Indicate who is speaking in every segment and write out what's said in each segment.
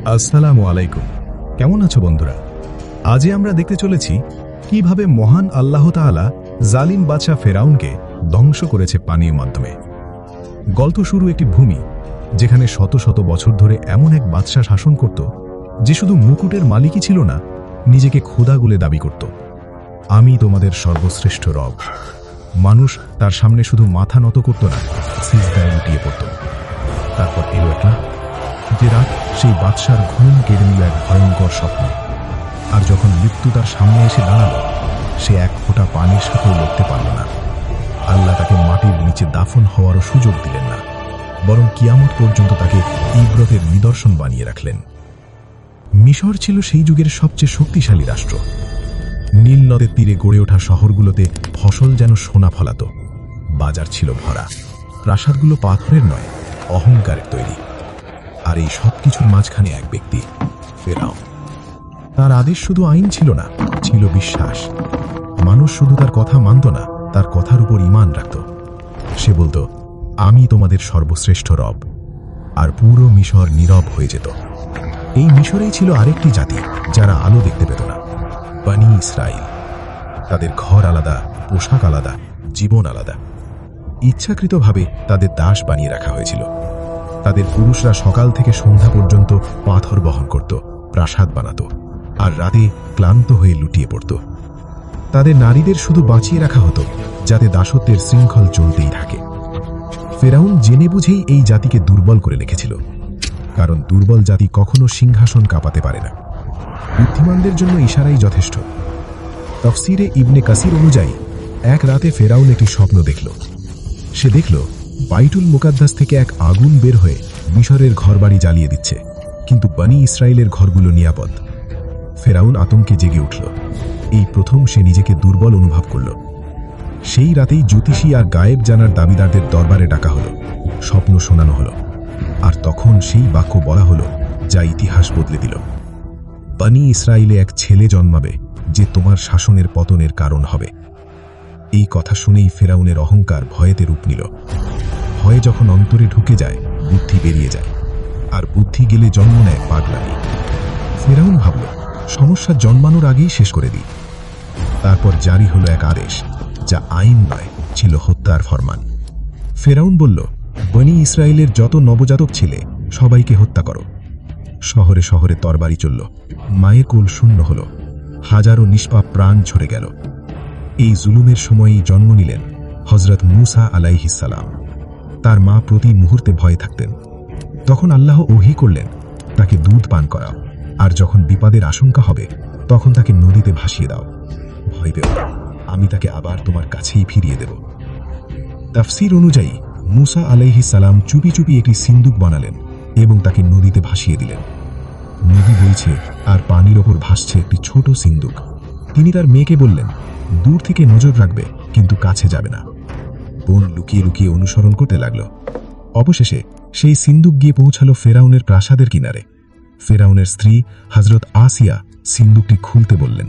Speaker 1: আসসালামু আলাইকুম। কেমন আছো বন্ধুরা? আজই আমরা দেখতে চলেছি কিভাবে মহান আল্লাহ তাআলা জালিম বাদশা ফেরাউনকে ধ্বংস করেছে পানির মাধ্যমে। গল্প শুরু একটি ভূমি যেখানে শত শত বছর ধরে এমন এক বাদশা শাসন করত যে শুধু মুকুটের মালিকই ছিল না, নিজেকে খোদা বলে দাবি করত। আমি তোমাদের সর্বশ্রেষ্ঠ রব। মানুষ তার সামনে শুধু মাথা নত করত না, সিজদায় লুটিয়ে পড়ত। তারপর এলো এক রাত, যে রাত সেই বাদশার ঘুম কেড়ে নিল এক ভয়ঙ্কর স্বপ্ন। আর যখন মৃত্যু তার সামনে এসে দাঁড়ালো, সে এক ফোঁটা পানির সাথেও লড়তে পারল না। আল্লাহ তাকে মাটির নিচে দাফন হওয়ারও সুযোগ দিলেন না, বরং কিয়ামত পর্যন্ত তাকে ইব্রতের নিদর্শন বানিয়ে রাখলেন। মিশর ছিল সেই যুগের সবচেয়ে শক্তিশালী রাষ্ট্র। নীল নদের তীরে গড়ে ওঠা শহরগুলোতে ফসল যেন সোনা ফলাত। বাজার ছিল ভরা, প্রাসাদগুলো পাথরের নয়, অহংকারের তৈরি। আর এই সব কিছুর মাঝখানে এক ব্যক্তি, ফেরাউন। তার আদেশ শুধু আইন ছিল না, ছিল বিশ্বাস। মানুষ শুধু তার কথা মানত না, তার কথার উপর ঈমান রাখত। সে বলতো, আমি তোমাদের সর্বশ্রেষ্ঠ রব। আর পুরো মিশর নীরব হয়ে যেত। এই মিশরেই ছিল আরেকটি জাতি যারা আলো দেখতে পেত না, বনী ইসরাইল। তাদের ঘর আলাদা, পোশাক আলাদা, জীবন আলাদা। ইচ্ছাকৃতভাবে তাদের দাস বানিয়ে রাখা হয়েছিল। তাদের পুরুষরা সকাল থেকে সন্ধ্যা পর্যন্ত পাথর বহন করত, প্রাসাদ বানাত, আর রাতে ক্লান্ত হয়ে লুটিয়ে পড়ত। তাদের নারীদের শুধু বাঁচিয়ে রাখা হতো যাতে দাসত্বের শৃঙ্খল চলতেই থাকে। ফেরাউন জেনে বুঝেই এই জাতিকে দুর্বল করে রেখেছিল, কারণ দুর্বল জাতি কখনো সিংহাসন কাঁপাতে পারে না। বুদ্ধিমানদের জন্য ইশারাই যথেষ্ট। তাফসিরে ইবনে কাসির অনুযায়ী এক রাতে ফেরাউন একটি স্বপ্ন দেখল। সে দেখল বাইতুল মুকাদ্দাস থেকে এক আগুন বের হয়ে মিশরের ঘরবাড়ি জ্বালিয়ে দিচ্ছে, কিন্তু বনী ইসরায়েলের ঘরগুলো নিরাপদ। ফেরাউন আতঙ্কে জেগে উঠল। এই প্রথম সে নিজেকে দুর্বল অনুভব করল। সেই রাতেই জ্যোতিষী আর গায়েব জানার দাবিদারদের দরবারে ডাকা হলো, স্বপ্ন শোনানো হলো। আর তখন সেই বাক্য বলা হলো যা ইতিহাস বদলে দিল। বনী ইসরায়েলে এক ছেলে জন্মাবে যে তোমার শাসনের পতনের কারণ হবে। এই কথা শুনেই ফেরাউনের অহংকার ভয়েতে রূপ নিল। ভয় যখন অন্তরে ঢুকে যায়, বুদ্ধি বেরিয়ে যায়, আর বুদ্ধি গেলে জন্ম নেয় পাগলামি। ফেরাউন ভাবল, সমস্যা জন্মানোর আগেই শেষ করে দিই। তারপর জারি হলো এক আদেশ, যা আইন নয়, ছিল হত্যার ফরমান। ফেরাউন বলল, বনী ইসরায়েলের যত নবজাতক ছেলে সবাইকে হত্যা করো। শহরে শহরে তরবারি চলল, মায়ের কোল শূন্য হল, হাজারো নিষ্পাপ প্রাণ ঝরে গেল। এই জুলুমের সময়ই জন্ম নিলেন হযরত মূসা আলাইহিস সালাম। তার মা প্রতি মুহূর্তে ভয়ে থাকতেন। তখন আল্লাহ ওহী করলেন, তাকে দুধ পান করাও, আর যখন বিপদের আশঙ্কা হবে তখন তাকে নদীতে ভাসিয়ে দাও। ভয় পেও না, আমি তাকে আবার তোমার কাছেই ফিরিয়ে দেব। তাফসীর অনুযায়ী মূসা আলাইহিস সালাম চুপি চুপি একটি সিন্দুক বানালেন এবং তাকে নদীতে ভাসিয়ে দিলেন। নদী বইছে আর পানির ওপর ভাসছে একটি ছোট সিন্দুক। তিনি তার মেয়েকে বললেন, দূর থেকে নজর রাখবে, কিন্তু কাছে যাবে না। বোন লুকিয়ে লুকিয়ে অনুসরণ করতে লাগল। অবশেষে সেই সিন্দুক গিয়ে পৌঁছালো ফেরাউনের প্রাসাদের কিনারে। ফেরাউনের স্ত্রী হযরত আসিয়া সিন্দুকটি খুলতে বললেন।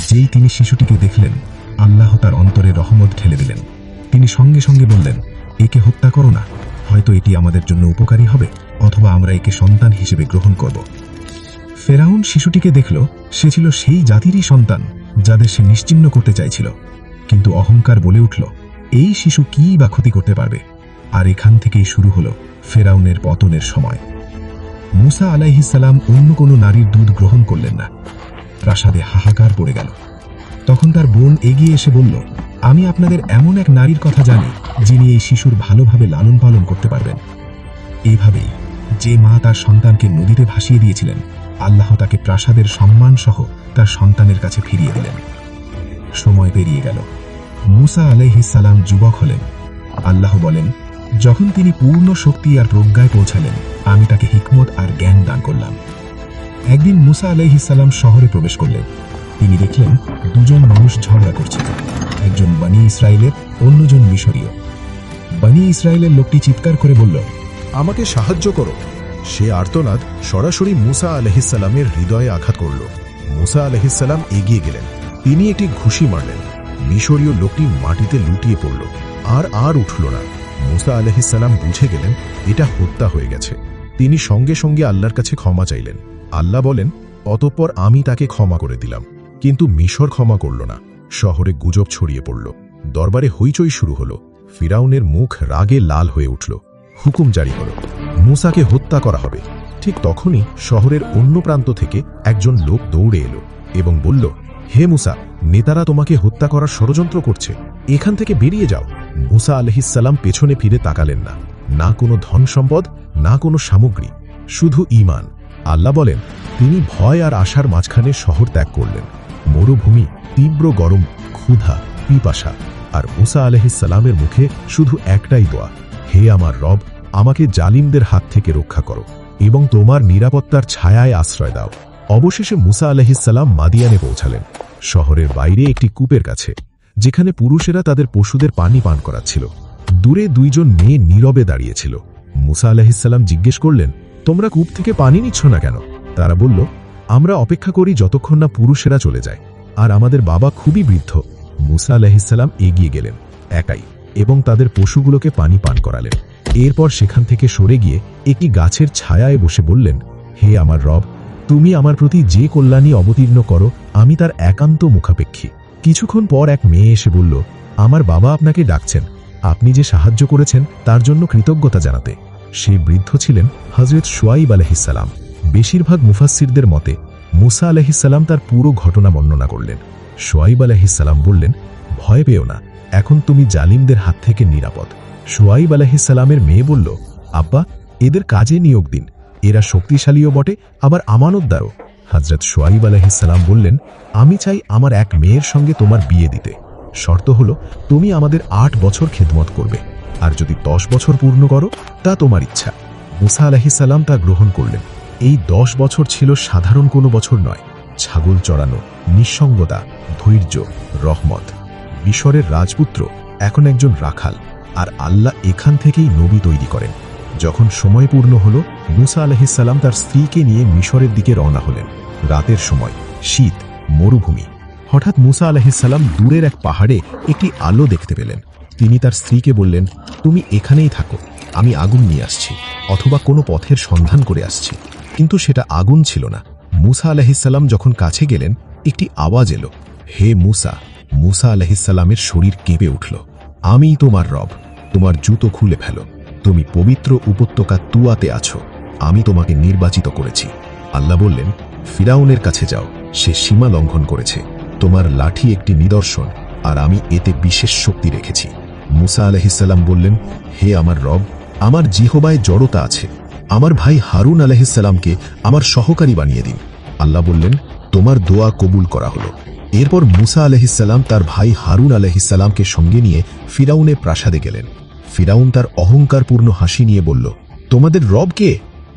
Speaker 1: যেই তিনি শিশুটিকে দেখলেন, আল্লাহ তার অন্তরে রহমত ঠেলে দিলেন। তিনি সঙ্গে সঙ্গে বললেন, একে হত্যা করো না, হয়তো এটি আমাদের জন্য উপকারী হবে, অথবা আমরা একে সন্তান হিসেবে গ্রহণ করব। ফেরাউন শিশুটিকে দেখল, সে ছিল সেই জাতিরই সন্তান যাদের সে নিশ্চিহ্ন করতে চাইছিল। কিন্তু অহংকার বলে উঠল, এই শিশু কি বা ক্ষতি করতে পারবে। আর এখান থেকেই শুরু হলো ফেরাউনের পতনের সময়। মূসা আলাইহিস সালাম অন্য কোনো নারীর দুধ গ্রহণ করলেন না। প্রাসাদে হাহাকার পড়ে গেল। তখন তার বোন এগিয়ে এসে বলল, আমি আপনাদের এমন এক নারীর কথা জানি যিনি এই শিশুর ভালোভাবে লালন পালন করতে পারবেন। এইভাবেই যে মা তার সন্তানকে নদীতে ভাসিয়ে দিয়েছিলেন, আল্লাহ তাকে প্রাসাদের সম্মান সহ তার সন্তানের কাছে ফিরিয়ে দিলেন। সময় পেরিয়ে গেল। মূসা আলাইহিস সালাম যুবক হলেন। আল্লাহ বলেন, যখন তিনি পূর্ণ শক্তি আর প্রজ্ঞায় পৌঁছালেন, আমি তাকে হিকমত আর জ্ঞান দান করলাম। একদিন মূসা আলাইহিস সালাম শহরে প্রবেশ করলেন। তিনি দেখলেন দুজন মানুষ ঝগড়া করছে, একজন বনী ইসরায়েলের, অন্যজন মিশরীয়। বনী ইসরায়েলের লোকটি চিৎকার করে বলল,
Speaker 2: আমাকে সাহায্য করো। সে আর্তনাদ সরাসরি মূসা আলাইহিস সালামের হৃদয়ে আঘাত করল। মূসা আলাইহিস সালাম এগিয়ে গেলেন। তিনি একটি ঘুষি মারলেন। মিশরীয় লোকটি মাটিতে লুটিয়ে পড়ল, আর উঠল না। মূসা আলাইহিস সালাম বুঝে গেলেন এটা হত্যা হয়ে গেছে। তিনি সঙ্গে সঙ্গে আল্লাহর কাছে ক্ষমা চাইলেন। আল্লাহ বলেন, অতঃপর আমি তাকে ক্ষমা করে দিলাম। কিন্তু মিশর ক্ষমা করল না। শহরে গুজব ছড়িয়ে পড়ল, দরবারে হইচই শুরু হল। ফিরাউনের মুখ রাগে লাল হয়ে উঠল। হুকুম জারি হল, মূসাকে হত্যা করা হবে। ঠিক তখনই শহরের অন্য প্রান্ত থেকে একজন লোক দৌড়ে এলো এবং বলল, হে মূসা, নেতারা তোমাকে হত্যা করার ষড়যন্ত্র করছে, এখান থেকে বেরিয়ে যাও। মূসা আলাইহিসসালাম পেছনে ফিরে তাকালেন না। না কোনো ধন সম্পদ, না কোনো সামগ্রী, শুধু ঈমান। আল্লাহ বলেন, তিনি ভয় আর আশার মাঝখানে শহর ত্যাগ করলেন। মরুভূমি, তীব্র গরম, ক্ষুধা, পিপাসা, আর মূসা আলাইহিসসালামের মুখে শুধু একটাই দোয়া, হে আমার রব, আমাকে জালিমদের হাত থেকে রক্ষা করো এবং তোমার নিরাপত্তার ছায়ায় আশ্রয় দাও। অবশেষে মূসা আলাইহিসসালাম মাদিয়ানে পৌঁছালেন, শহরের বাইরে একটি কূপের কাছে, যেখানে পুরুষেরা তাদের পশুদের পানি পান করাচ্ছিল। দূরে দুইজন মেয়ে নীরবে দাঁড়িয়েছিল। মূসা আলাইহিসসালাম জিজ্ঞেস করলেন, তোমরা কূপ থেকে পানি নিচ্ছ না কেন? তারা বলল, আমরা অপেক্ষা করি যতক্ষণ না পুরুষেরা চলে যায়, আর আমাদের বাবা খুবই বৃদ্ধ। মূসা আলাইহিসসালাম এগিয়ে গেলেন একাই এবং তাদের পশুগুলোকে পানি পান করালেন। এরপর সেখান থেকে সরে গিয়ে একটি গাছের ছায়ায় বসে বললেন, হে আমার রব, তুমি আমার প্রতি যে কল্যাণী অবতীর্ণ করো, আমি তার একান্ত মুখাপেক্ষী। কিছুক্ষণ পর এক মেয়ে এসে বলল, আমার বাবা আপনাকে ডাকছেন, আপনি যে সাহায্য করেছেন তার জন্য কৃতজ্ঞতা জানাতে। সেই বৃদ্ধ ছিলেন হযরত শুআয়ব আলাইহিসসালাম। বেশিরভাগ মুফাসসিরদের মতে মূসা আলাইহিসসালাম তার পুরো ঘটনা বর্ণনা করলেন। শুআয়ব আলাইহিসসালাম বললেন, ভয় পেও না, এখন তুমি জালিমদের হাত থেকে নিরাপদ। শুআয়ব আলাইহিসসালামের মেয়ে বলল, আব্বা, এদের কাজে নিয়োগ দিন, এরা শক্তিশালীও বটে, আবার আমানতদারও। হযরত শুআয়ব আলাইহিসসালাম বললেন, আমি চাই আমার এক মেয়ের সঙ্গে তোমার বিয়ে দিতে। শর্ত হলো, তুমি আমাদের 8 বছর খেদমত করবে, আর যদি 10 বছর পূর্ণ করো তা তোমার ইচ্ছা। মূসা আলাইহিসসালাম তা গ্রহণ করলেন। এই 10 বছর ছিল সাধারণ কোনো বছর নয়। ছাগল চড়ানো, নিঃসঙ্গতা, ধৈর্য, রহমত। মিশরের রাজপুত্র এখন একজন রাখাল, আর আল্লাহ এখান থেকেই নবী তৈরি করেন। যখন সময় পূর্ণ হল, মূসা আলাইহিসসালাম তার স্ত্রীকে নিয়ে মিশরের দিকে রওনা হলেন। রাতের সময়, শীত, মরুভূমি। হঠাৎ মূসা আলাইহিসসালাম দূরের এক পাহাড়ে একটি আলো দেখতে পেলেন। তিনি তার স্ত্রীকে বললেন, তুমি এখানেই থাকো, আমি আগুন নিয়ে আসছি, অথবা কোনো পথের সন্ধান করে আসছি। কিন্তু সেটা আগুন ছিল না। মূসা আলাইহিসসালাম যখন কাছে গেলেন, একটি আওয়াজ এলো, হে মূসা। মূসা আলাইহিসসালামের শরীর কেঁপে উঠল। আমিই তোমার রব, তোমার জুতো খুলে ফেলো, তুমি পবিত্র উপত্যকা তুয়াতে আছো, আমি তোমাকে নির্বাচিত করেছি। আল্লাহ বললেন, ফিরাউনের কাছে যাও, সে সীমা লঙ্ঘন করেছে, তোমার লাঠি একটি নিদর্শন, আর আমি এতে বিশেষ শক্তি রেখেছি। মূসা আলাইহিসসালাম বললেন, হে আমার রব, আমার জিহবায় জড়তা আছে, আমার ভাই হারুন আলাইহিসসালামকে আমার সহকারী বানিয়ে দিন। আল্লাহ বললেন, তোমার দোয়া কবুল করা হলো। এরপর মূসা আলাইহিসসালাম তার ভাই হারুন আলাইহিসসালামকে সঙ্গে নিয়ে ফিরাউনের প্রাসাদে গেলেন। ফিরাউন তার অহংকারপূর্ণ হাসি নিয়ে বলল, তোমাদের রব কে?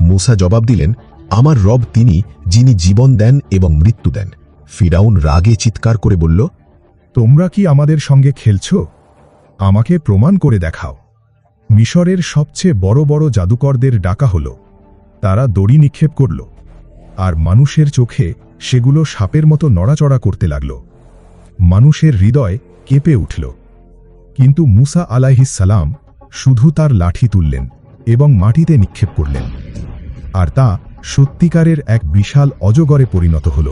Speaker 2: মূসা জবাব দিলেন, আমার রব তিনি, যিনি জীবন দেন এবং মৃত্যু দেন। ফিরাউন রাগে চিৎকার করে বলল,
Speaker 1: তোমরা কি আমাদের সঙ্গে খেলছ? আমাকে প্রমাণ করে দেখাও। মিশরের সবচেয়ে বড় বড় জাদুকরদের ডাকা হল। তারা দড়ি নিক্ষেপ করল, আর মানুষের চোখে সেগুলো সাপের মতো নড়াচড়া করতে লাগল। মানুষের হৃদয় কেঁপে উঠল। কিন্তু মূসা আলাইহিসসালাম শুধু তার লাঠি তুললেন এবং মাটিতে নিক্ষেপ করলেন, আর তা সত্যিকারের এক বিশাল অজগরে পরিণত হল।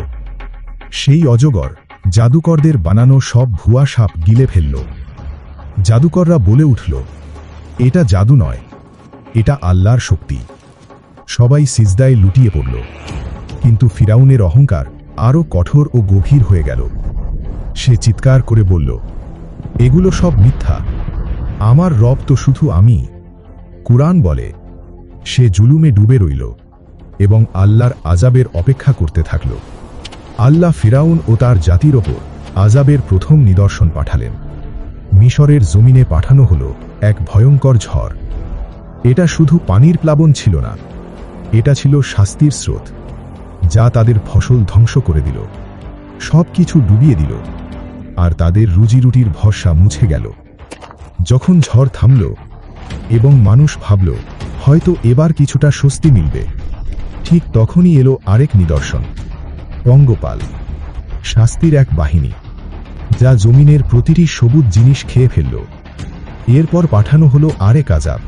Speaker 1: সেই অজগর জাদুকরদের বানানো সব ভুয়া সাপ গিলে ফেলল। জাদুকররা বলে উঠল, এটা জাদু নয়, এটা আল্লাহর শক্তি। সবাই সিজদায় লুটিয়ে পড়ল। কিন্তু ফিরাউনের অহংকার আরও কঠোর ও গভীর হয়ে গেল। সে চিৎকার করে বলল, এগুলো সব মিথ্যা, আমার রব তো শুধু আমি। কুরআন বলে, সে জুলুমে ডুবে রইল এবং আল্লাহর আযাবের অপেক্ষা করতে থাকল। আল্লাহ ফিরাউন ও তার জাতির ওপর আযাবের প্রথম নিদর্শন পাঠালেন। মিশরের জমিনে পাঠানো হল এক ভয়ঙ্কর ঝড়। এটা শুধু পানির প্লাবন ছিল না, এটা ছিল শাস্তির স্রোত, যা তাদের ফসল ধ্বংস করে দিল, সব কিছু ডুবিয়ে দিল, আর তাদের রুজিরুটির ভরসা মুছে গেল। যখন ঝড় থামল এবং মানুষ ভাবল হয়তো এবার কিছুটা স্বস্তি মিলবে, ঠিক তখনই এলো আরেক নিদর্শন, পঙ্গপাল, শাস্তির এক বাহিনী, যা জমিনের প্রতিটি সবুজ জিনিস খেয়ে ফেলল। এরপর পাঠানো হলো আরেক আযাব,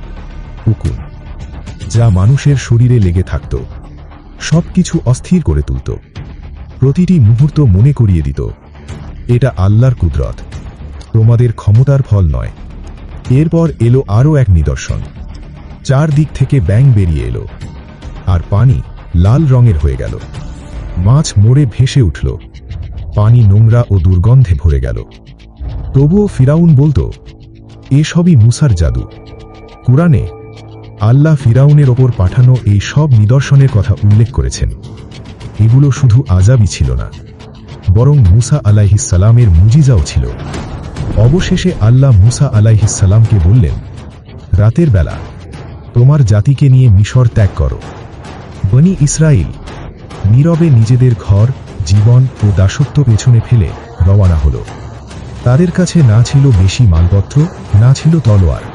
Speaker 1: উকুন।
Speaker 2: যা মানুষের শরীরে লেগে থাকত, সবকিছু অস্থির করে তুলত। প্রতিটি মুহূর্ত মনে করিয়ে দিত, এটা আল্লাহর কুদরত, তোমাদের ক্ষমতার ফল নয়। এরপর এলো আরও এক নিদর্শন। চারদিক থেকে ব্যাঙ বেরিয়ে এলো, আর পানি লাল রঙের হয়ে গেল। মাছ মরে ভেসে উঠল, পানি নোংরা ও দুর্গন্ধে ভরে গেল। তবুও ফিরাউন বলতো, এসবই মুসার জাদু। কুরআনে আল্লাহ ফিরাউনের ওপর পাঠানো এই সব নিদর্শনের কথা উল্লেখ করেছেন। এগুলো শুধু আযাবই ছিল না, বরং মুসা আলাইহিস সালামের মুজিজাও ছিল। অবশেষে আল্লাহ মুসা আলাইহিস সালামকে বললেন, রাতের বেলা তোমার জাতিকে নিয়ে মিশর ত্যাগ করো। বনি ইসরাইল নীরবে নিজেদের ঘর, জীবন ও দাসত্ব পেছনে ফেলে রওয়ানা হল। তাদের কাছে না ছিল বেশি মালপত্র, না ছিল তলোয়ার,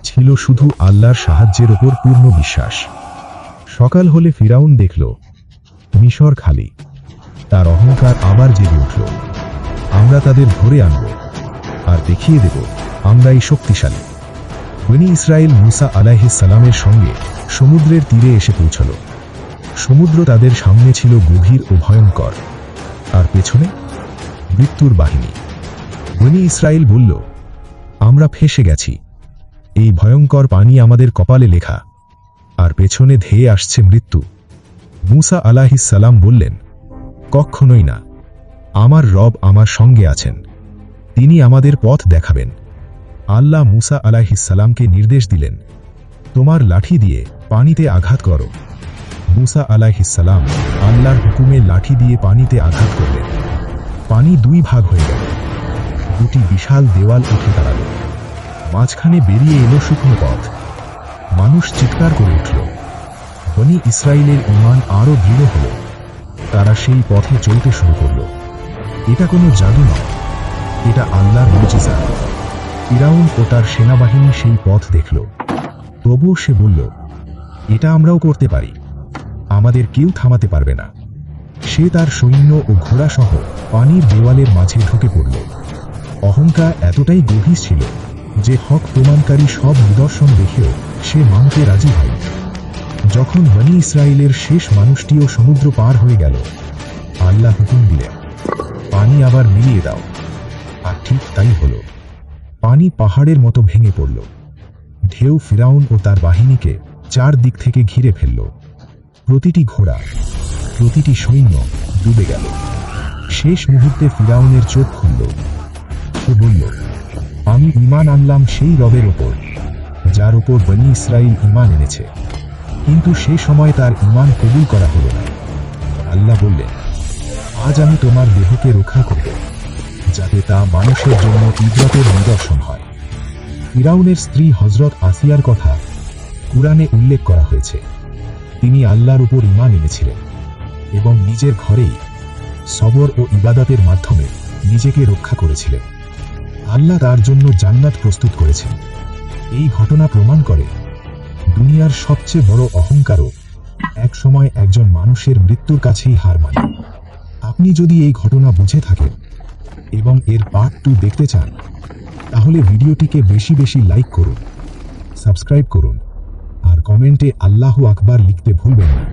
Speaker 2: ছিল শুধু আল্লাহর সাহায্যের ওপর পূর্ণ বিশ্বাস। সকাল হলে ফিরাউন দেখল মিশর খালি। তার অহংকার আবার জেগে উঠল। আমরা তাদের ধরে আনব আর দেখিয়ে দেব আমরাই শক্তিশালী। বনি ইসরাইল মুসা আলাইহিস সালামের সঙ্গে সমুদ্রের তীরে এসে পৌঁছল। সমুদ্র তাদের সামনে ছিল গভীর ও ভয়ঙ্কর, আর পেছনে মৃত্যুর বাহিনী। বনি ইসরাইল বলল, আমরা ফেঁসে গেছি। এই ভয়ঙ্কর পানি আমাদের কপালে লেখা, আর পেছনে ধেয়ে আসছে মৃত্যু। মুসা আলাইহিস সালাম বললেন, কখনোই না, আমার রব আমার সঙ্গে আছেন, তিনি আমাদের পথ দেখাবেন। আল্লাহ মুসা আলাইহিস সালামকে নির্দেশ দিলেন, তোমার লাঠি দিয়ে পানিতে আঘাত করো। মুসা আলাইহিস সালাম আল্লাহর হুকুমে লাঠি দিয়ে পানিতে আঘাত করলেন। পানি দুই ভাগ হয়ে গেল, দুটি বিশাল দেওয়াল উঠে দাঁড়াল। মাঝখানে বেরিয়ে এলো শুকনো পথ। মানুষ চিৎকার করে উঠল। বনি ইসরাইলের ঈমান আরও দৃঢ় হল। তারা সেই পথে চলতে শুরু করল। এটা কোনো জাদু নয়, এটা আল্লাহর মুজিজা। ফিরাউন ও তার সেনাবাহিনী সেই পথ দেখল। তবুও সে বলল, এটা আমরাও করতে পারি, আমাদের কেউ থামাতে পারবে না। সে তার সৈন্য ও ঘোড়াসহ পানির দেওয়ালের মাঝে ঢুকে পড়ল। অহংকার এতটাই গভীর ছিল যে হক প্রমাণকারী সব নিদর্শন দেখেও সে মানতে রাজি হয়নি। যখন বনি ইসরায়েলের শেষ মানুষটিও সমুদ্র পার হয়ে গেল, আল্লাহ হুকুম দিলেন, পানি আবার মিলিয়ে দাও। আর ঠিক তাই হল। পানি পাহাড়ের মতো ভেঙে পড়ল। ঢেউ ফিরাউন ও তার বাহিনীকে চারদিক থেকে ঘিরে ফেলল। প্রতিটি ঘোড়া, প্রতিটি সৈন্য ডুবে গেল। শেষ মুহূর্তে ফিরাউনের চোখ খুলল। সে বলল, আমি ঈমান আনলাম সেই রবের ওপর যার ওপর বনি ইসরাইল ঈমান এনেছে। কিন্তু সে সময় তার ঈমান কবুল করা হল না। আল্লাহ বললেন, আজ আমি তোমার দেহকে রক্ষা করব, যাতে তা মানুষের জন্য ইবরতের নিদর্শন হয়। ফিরাউনের স্ত্রী হযরত আসিয়ার কথা কুরআনে উল্লেখ করা হয়েছে। তিনি আল্লাহর উপর ঈমান এনেছিলেন এবং নিজের ঘরেই সবর ও ইবাদতের মাধ্যমে নিজেকে রক্ষা করেছিলেন। আল্লাহ তার জন্য জান্নাত প্রস্তুত করেছেন। এই ঘটনা প্রমাণ করে দুনিয়ার সবচেয়ে বড় অহংকারও একসময় একজন মানুষের মৃত্যুর কাছেই হার মানে। আপনি যদি এই ঘটনা বুঝে থাকেন এবং এর পার্ট 2 দেখতে চান, তাহলে ভিডিওটিকে বেশি বেশি লাইক করুন, সাবস্ক্রাইব করুন আর কমেন্টে আল্লাহু আকবার লিখতে ভুলবেন না।